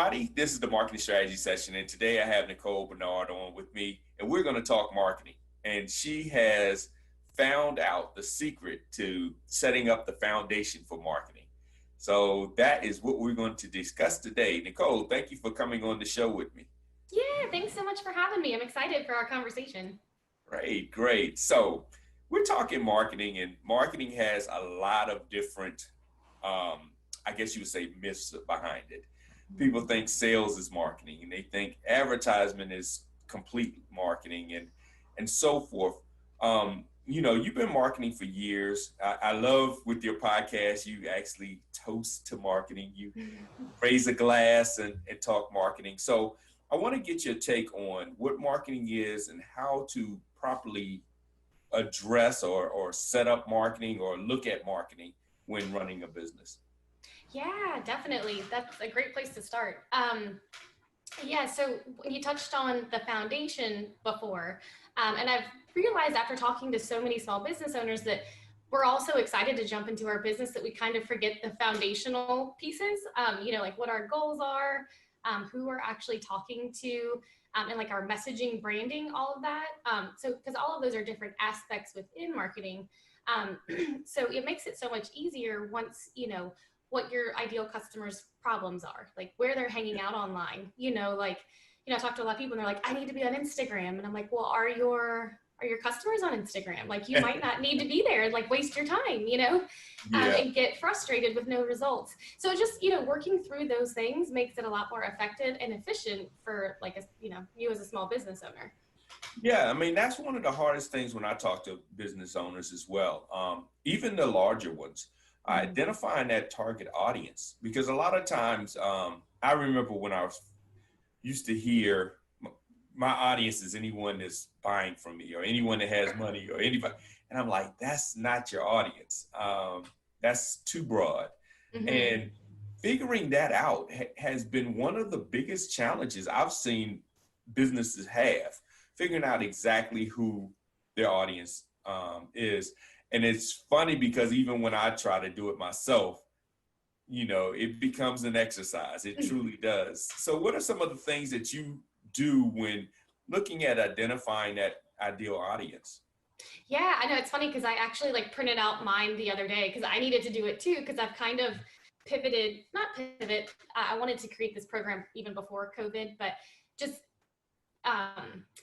everybody. This is the marketing strategy session, and today I have Nicole Bernard on with me, and we're going to talk marketing. And she has found out the secret to setting up the foundation for marketing. So that is what we're going to discuss today. Nicole, thank you for coming on the show with me. Yeah, thanks so much for having me. I'm excited for our conversation. Great, great. So we're talking marketing, and marketing has a lot of different, I guess you would say, myths behind it. People think sales is marketing, and they think advertisement is complete marketing, and so forth. You've been marketing for years. I love with your podcast, you actually toast to marketing. You raise a glass and talk marketing. So I want to get your take on what marketing is and how to properly address or set up marketing or look at marketing when running a business. Yeah, definitely. That's a great place to start. Yeah, so you touched on the foundation before, and I've realized after talking to so many small business owners that we're also excited to jump into our business that we kind of forget the foundational pieces, like what our goals are, who we're actually talking to, and like our messaging, branding, all of that. So, because all of those are different aspects within marketing. So it makes it so much easier once you know what your ideal customers' problems are, like where they're hanging out online. I talk to a lot of people and they're like, I need to be on Instagram. And I'm like, well, are your customers on Instagram? Like you might not need to be there, like waste your time, Yeah. and get frustrated with no results. So just, working through those things makes it a lot more effective and efficient for you as a small business owner. Yeah, I mean, that's one of the hardest things when I talk to business owners as well. Even the larger ones, identifying that target audience. Because a lot of times, I remember when I was used to hear my audience is anyone that's buying from me or anyone that has money or anybody. And I'm like, that's not your audience. That's too broad. Mm-hmm. And figuring that out has been one of the biggest challenges I've seen businesses have, figuring out exactly who their audience is. And it's funny because even when I try to do it myself, it becomes an exercise. It truly does. So, what are some of the things that you do when looking at identifying that ideal audience? Yeah, I know it's funny because I actually printed out mine the other day because I needed to do it too because I've kind of pivoted, not pivot. I wanted to create this program even before COVID, but just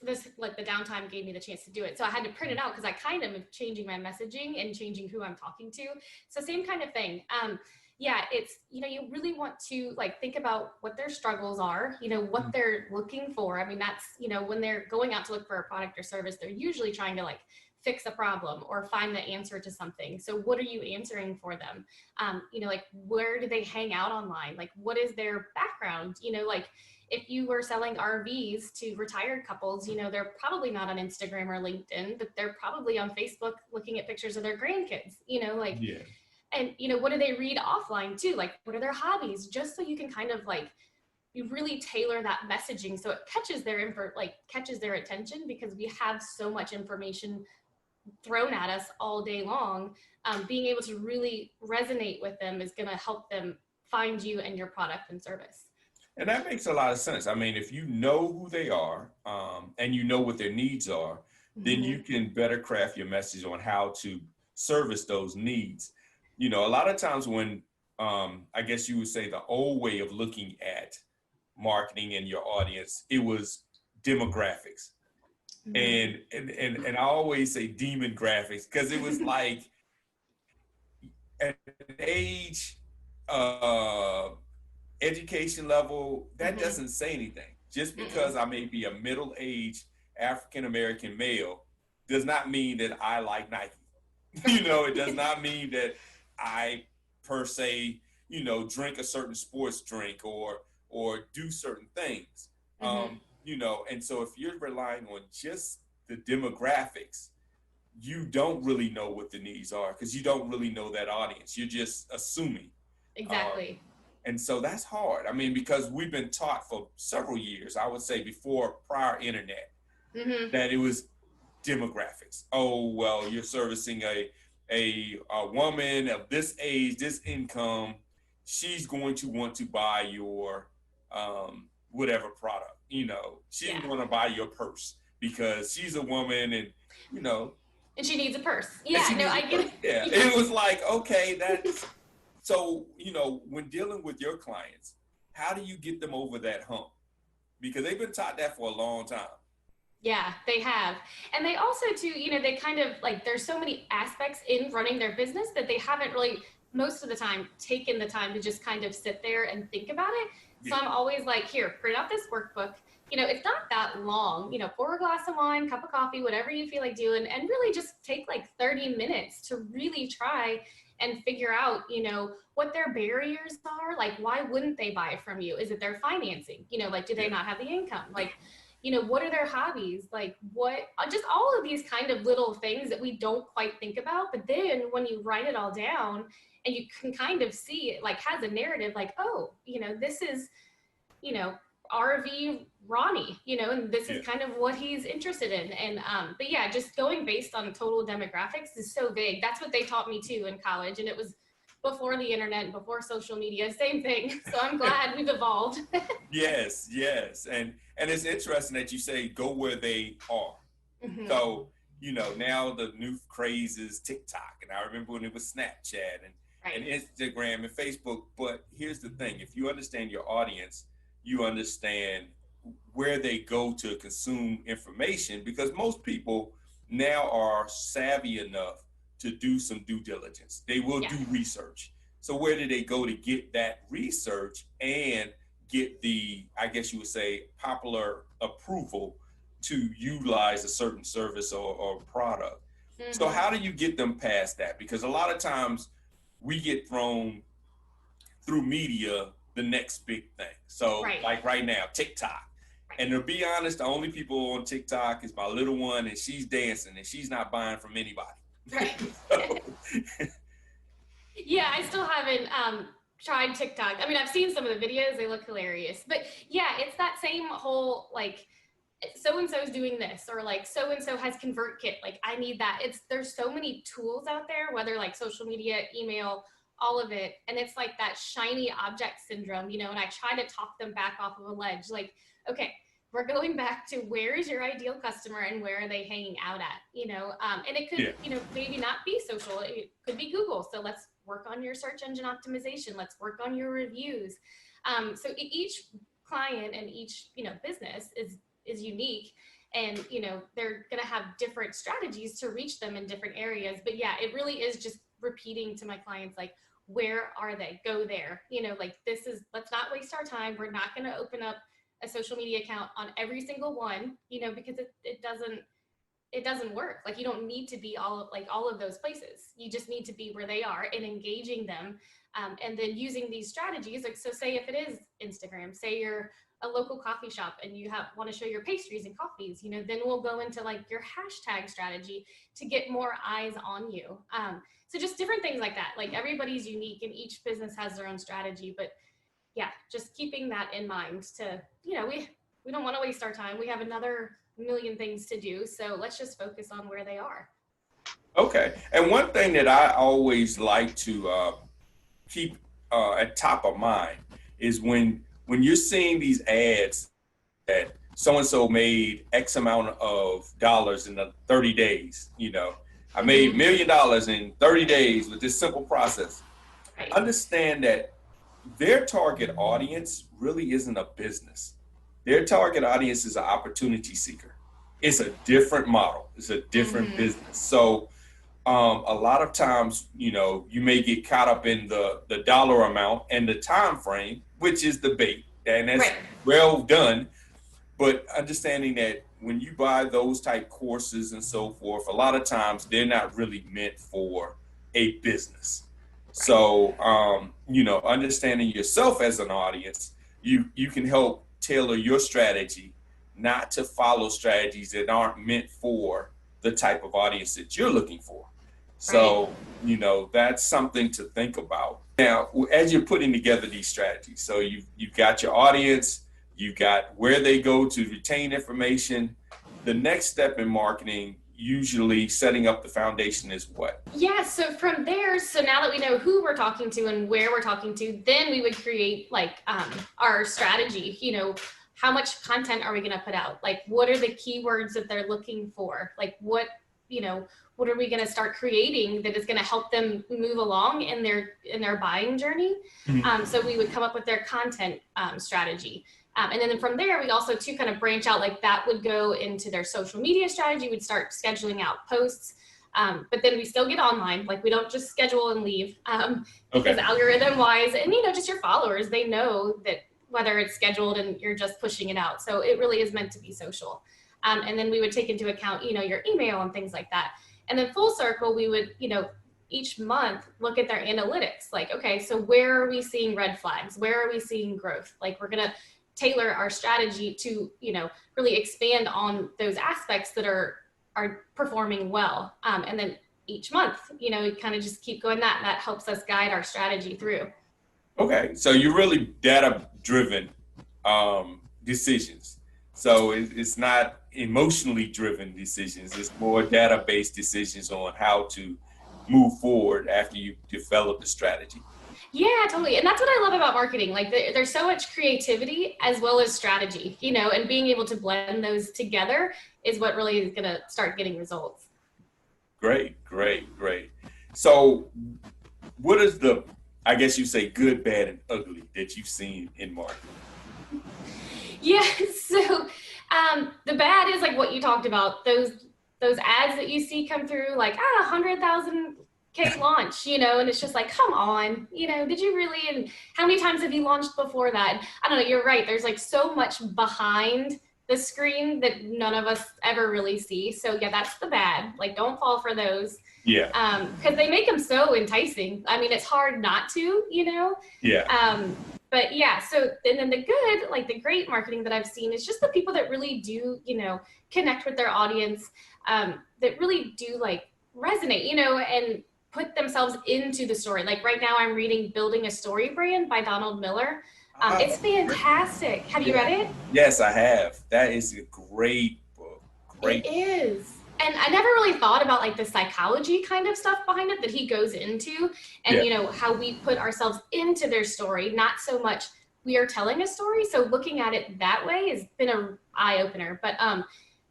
this the downtime gave me the chance to do it. So I had to print it out because I kind of am changing my messaging and changing who I'm talking to. So same kind of thing. Yeah, it's, you really want to think about what their struggles are, what they're looking for. I mean, that's, when they're going out to look for a product or service, they're usually trying to fix a problem or find the answer to something. So what are you answering for them? Where do they hang out online? What is their background? If you were selling RVs to retired couples, they're probably not on Instagram or LinkedIn, but they're probably on Facebook looking at pictures of their grandkids, Yeah. and, what do they read offline too? What are their hobbies? Just so you can kind of you really tailor that messaging so it catches their attention because we have so much information thrown at us all day long. Being able to really resonate with them is going to help them find you and your product and service. And that makes a lot of sense. I mean, if you know who they are and you know what their needs are, then you Mm-hmm. can better craft your message on how to service those needs. A lot of times when I guess you would say the old way of looking at marketing and your audience, it was demographics. Mm-hmm. And I always say demon graphics because it was like at an age, education level, that Mm-hmm. doesn't say anything. Just because Mm-mm. I may be a middle-aged African American male does not mean that I like Nike. It does not mean that I per se, drink a certain sports drink or do certain things. Mm-hmm. And so if you're relying on just the demographics, you don't really know what the needs are because you don't really know that audience. You're just assuming. Um, Exactly. and so that's hard. I mean, because we've been taught for several years, I would say before prior internet, Mm-hmm. that it was demographics. Oh, well, you're servicing a woman of this age, this income. She's going to want to buy your whatever product. You know, she Yeah. didn't want to buy your purse because she's a woman, and you know, And she needs a purse. and Yeah, she no, needs a I get purse. it. Yeah, Yeah. it was like, okay, that's so. You know, when dealing with your clients, how do you get them over that hump? Because they've been taught that for a long time. Yeah, they have. And they also too, they kind of like there's so many aspects in running their business that they haven't really most of the time taken the time to just kind of sit there and think about it. So Yeah, I'm always like, here, print out this workbook. It's not that long. Pour a glass of wine, cup of coffee, whatever you feel like doing, and really just take like 30 minutes to really try and figure out, what their barriers are. Like, why wouldn't they buy from you? Is it their financing? Like, do they yeah, not have the income? Like, what are their hobbies? Like, what, just all of these kind of little things that we don't quite think about. But then when you write it all down and you can kind of see it, like, has a narrative, like, oh, this is, you know, RV Ronnie, and this yeah. is kind of what he's interested in. And, but yeah, just going based on total demographics is so big. That's what they taught me too in college. And it was before the internet, before social media, same thing. So I'm glad we've evolved. Yes, yes. And it's interesting that you say go where they are. Mhm. So, you know, now the new craze is TikTok. And I remember when it was Snapchat and Right. Instagram and Facebook. But here's the thing, if you understand your audience, you understand where they go to consume information, because most people now are savvy enough to do some due diligence. They will Yeah. do research. So where do they go to get that research and get the, I guess you would say, popular approval to utilize a certain service or product? So Hmm. how do you get them past that? Because a lot of times we get thrown through media the next big thing. So Right. like right now, TikTok. Right. And to be honest, the only people on TikTok is my little one, and she's dancing and she's not buying from anybody. Right. So, Yeah, I still haven't tried TikTok. I mean, I've seen some of the videos, they look hilarious. But yeah, it's that same whole like so and so's doing this, or like so and so has ConvertKit, like I need that. There's so many tools out there, whether like social media, email, all of it, and it's like that shiny object syndrome, and I try to talk them back off of a ledge, like, okay, we're going back to where is your ideal customer and where are they hanging out at, and it could, yeah, maybe not be social, it could be Google. So let's work on your search engine optimization, let's work on your reviews. So each client and each, business is unique, and they're going to have different strategies to reach them in different areas. But yeah, it really is just repeating to my clients, like, where are they? Go there. Like, let's not waste our time. We're not going to open up a social media account on every single one, because it doesn't work. Like, you don't need to be all of those places. You just need to be where they are and engaging them, and then using these strategies. Like, so say if it is Instagram, say you're a local coffee shop and you want to show your pastries and coffees, then we'll go into like your hashtag strategy to get more eyes on you. So just different things like that. Like, everybody's unique and each business has their own strategy, but yeah, just keeping that in mind to, we don't want to waste our time. We have another million things to do. So let's just focus on where they are. okay. And one thing that I always like to keep at top of mind is when you're seeing these ads that so and so made X amount of dollars in the 30 days. You know, I made Mm-hmm. $1 million in 30 days with this simple process. Right. Understand that their target audience really isn't a business. Their target audience is an opportunity seeker. It's a different model. It's a different Mm-hmm. business. So a lot of times, you know, you may get caught up in the dollar amount and the time frame, which is the bait, and that's Right. well done. But understanding that when you buy those type courses and so forth, a lot of times they're not really meant for a business. Right. So, you know, understanding yourself as an audience, you can help tailor your strategy, not to follow strategies that aren't meant for the type of audience that you're looking for. Right. So, you know, that's something to think about. Now, as you're putting together these strategies, so you've got your audience, you got where they go to retain information. The next step in marketing, usually setting up the foundation is what? Yeah, so from there, so now that we know who we're talking to and where we're talking to, then we would create like our strategy. How much content are we going to put out? Like, what are the keywords that they're looking for? Like, what are we going to start creating that is going to help them move along in their buying journey? So we would come up with their content strategy. And then from there, we also to kind of branch out, like that would go into their social media strategy. We'd start scheduling out posts. But then we still get online. Like, we don't just schedule and leave because algorithm wise, and just your followers, they know that whether it's scheduled and you're just pushing it out. So it really is meant to be social. And then we would take into account, your email and things like that. And then full circle, we would, each month look at their analytics. Like, okay, so where are we seeing red flags? Where are we seeing growth? Like, we're going to tailor our strategy to, really expand on those aspects that are performing well. And then each month, we kind of just keep going that helps us guide our strategy through. Okay. So you're really data driven decisions. So it's not emotionally driven decisions. It's more data based decisions on how to move forward after you develop the strategy. Yeah, totally. And that's what I love about marketing. Like, there's so much creativity as well as strategy, and being able to blend those together is what really is going to start getting results. Great. So what is the, I guess you say, good, bad, and ugly that you've seen in marketing? Yeah. So the bad is like what you talked about, those ads that you see come through, like, 100,000 K launch, and it's just like, come on, did you really? And how many times have you launched before that? And I don't know, you're right. There's like so much behind the screen that none of us ever really see. So yeah, that's the bad. Like, don't fall for those. Yeah. Because they make them so enticing. I mean, it's hard not to, Yeah. But yeah, so, and then the good, like the great marketing that I've seen is just the people that really do, connect with their audience, that really do like resonate, and put themselves into the story. Like right now I'm reading Building a Story Brand by Donald Miller. It's fantastic. Have you read it? Yes, I have. That is a great book. Great. It is. And I never really thought about like the psychology kind of stuff behind it that he goes into, and how we put ourselves into their story, not so much we are telling a story. So looking at it that way has been an eye opener. But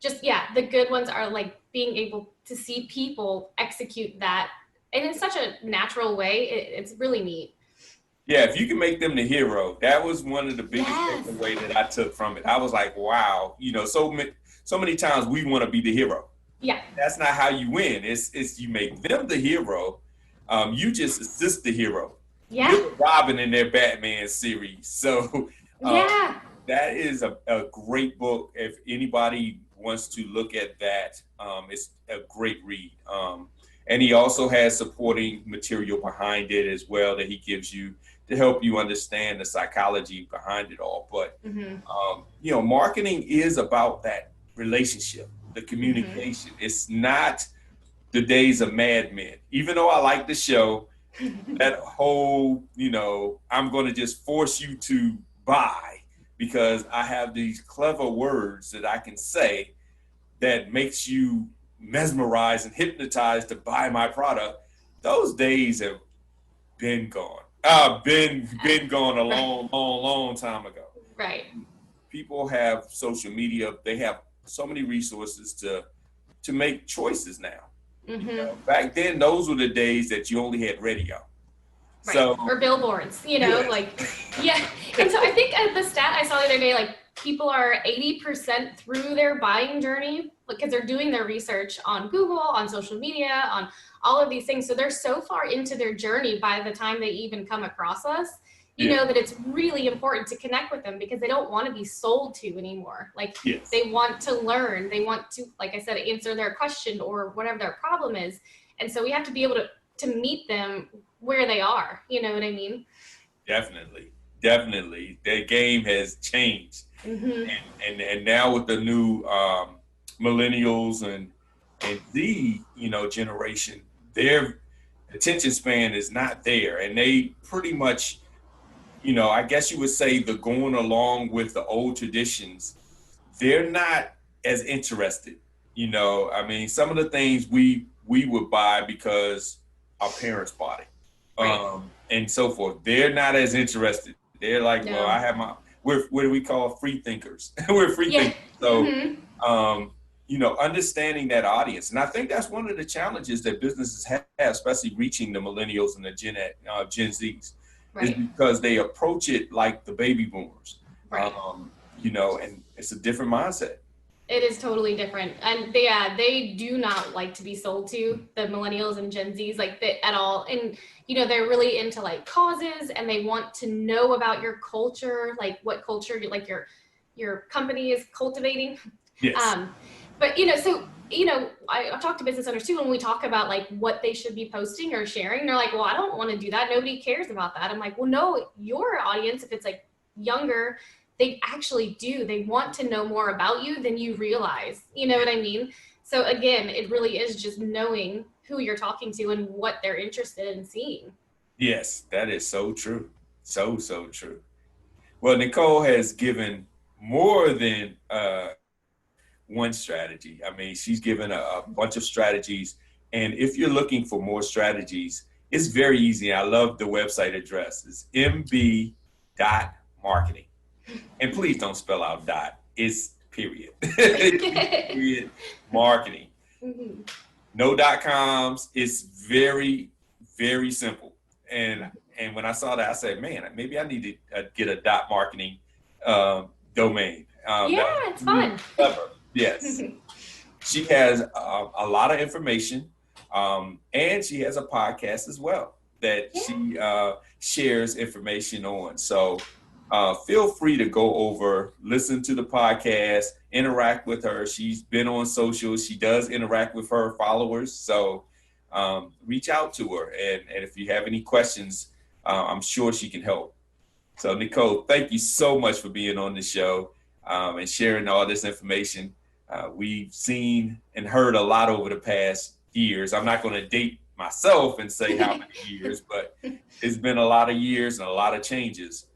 just, yeah, the good ones are like being able to see people execute that, and in such a natural way. It's really neat. Yeah, if you can make them the hero, that was one of the biggest takeaway that I took from it. I was like, wow, so many times we want to be the hero. Yeah. That's not how you win. It's you make them the hero. You just assist the hero. Yeah. You're Robin in their Batman series. So yeah, that is a great book. If anybody wants to look at that, it's a great read. And he also has supporting material behind it as well that he gives you to help you understand the psychology behind it all. But, marketing is about that relationship, the communication. It's not the days of Mad Men. Even though I like the show, that whole, I'm going to just force you to buy because I have these clever words that I can say that makes you mesmerized and hypnotized to buy my product. Those days have been gone. Been gone a long time ago. Right. People have social media. They have so many resources to make choices now. Back then, those were the days that you only had radio. Right. So, or billboards, like, yeah. And so I think the stat I saw the other day, like, people are 80% through their buying journey because they're doing their research on Google, on social media, on all of these things. So they're so far into their journey by the time they even come across us, you know, that it's really important to connect with them because they don't want to be sold to anymore. Like, they want to learn. They want to, like I said, answer their question or whatever their problem is. And so we have to be able to meet them where they are. You know what I mean? Definitely. The game has changed. And now with the new millennials and Z, generation, their attention span is not there. And they pretty much, I guess you would say the going along with the old traditions, they're not as interested. You know, I mean, some of the things we would buy because our parents bought it, Right. and so forth. They're not as interested. They're like, well, No. I have my. We're what do we call free thinkers? We're free Yeah. thinkers. So, Mm-hmm. um, you know, understanding that audience, and I think that's one of the challenges that businesses have, especially reaching the millennials and the Gen Zs, is Right. because they approach it like the baby boomers. Right. You know, and it's a different mindset. It is totally different, and they do not like to be sold to, the millennials and Gen Zs, like that at all. And they're really into like causes, and they want to know about your culture, like what culture like your company is cultivating. Yes. Um, but so I talk to business owners too when we talk about like what they should be posting or sharing. They're like, well, I don't want to do that. Nobody cares about that. I'm like, well, no, your audience, if it's like younger, they actually do. They want to know more about you than you realize. You know what I mean? So again, it really is just knowing who you're talking to and what they're interested in seeing. Yes, that is so true. So true. Well, Nicole has given more than one strategy. I mean, she's given a bunch of strategies. And if you're looking for more strategies, it's very easy. I love the website address. It's mb.marketing. And please don't spell out dot. It's period. Period marketing. Mhm. No dot coms. It's very, very simple. And and when I saw that, I said, man, maybe I need to get a dot marketing um, domain. Yeah, That was it's really fun. clever. Yes, she has a lot of information, and she has a podcast as well that Yeah. she shares information on. So feel free to go over, listen to the podcast, interact with her. She's been on social. She does interact with her followers. So reach out to her. And if you have any questions, I'm sure she can help. So, Nicole, thank you so much for being on the show and sharing all this information. We've seen and heard a lot over the past years. I'm not going to date myself and say how many years, but it's been a lot of years and a lot of changes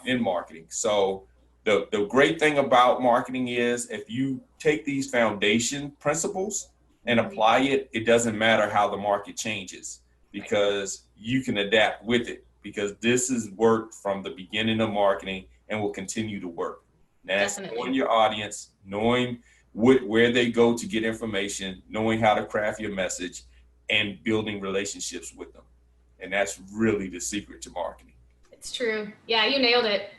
in marketing. So the great thing about marketing is if you take these foundation principles and Mhm. apply it, it doesn't matter how the market changes Right. because you can adapt with it because this has worked from the beginning of marketing and will continue to work. And that's knowing Definitely. your audience, knowing where they go to get information, knowing how to craft your message, and building relationships with them. And that's really the secret to marketing. It's true. Yeah, you nailed it.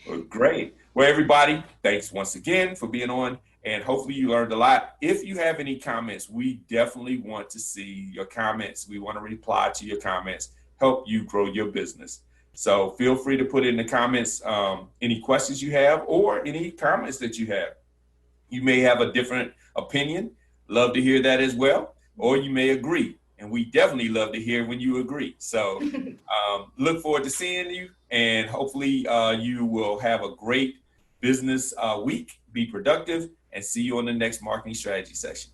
Well, great. Well, everybody, thanks once again for being on. And hopefully you learned a lot. If you have any comments, we definitely want to see your comments. We want to reply to your comments, help you grow your business. So feel free to put in the comments any questions you have or any comments that you have. You may have a different opinion. Love to hear that as well. Or you may agree. And we definitely love to hear when you agree. So look forward to seeing you. And hopefully you will have a great business week. Be productive and see you on the next marketing strategy session.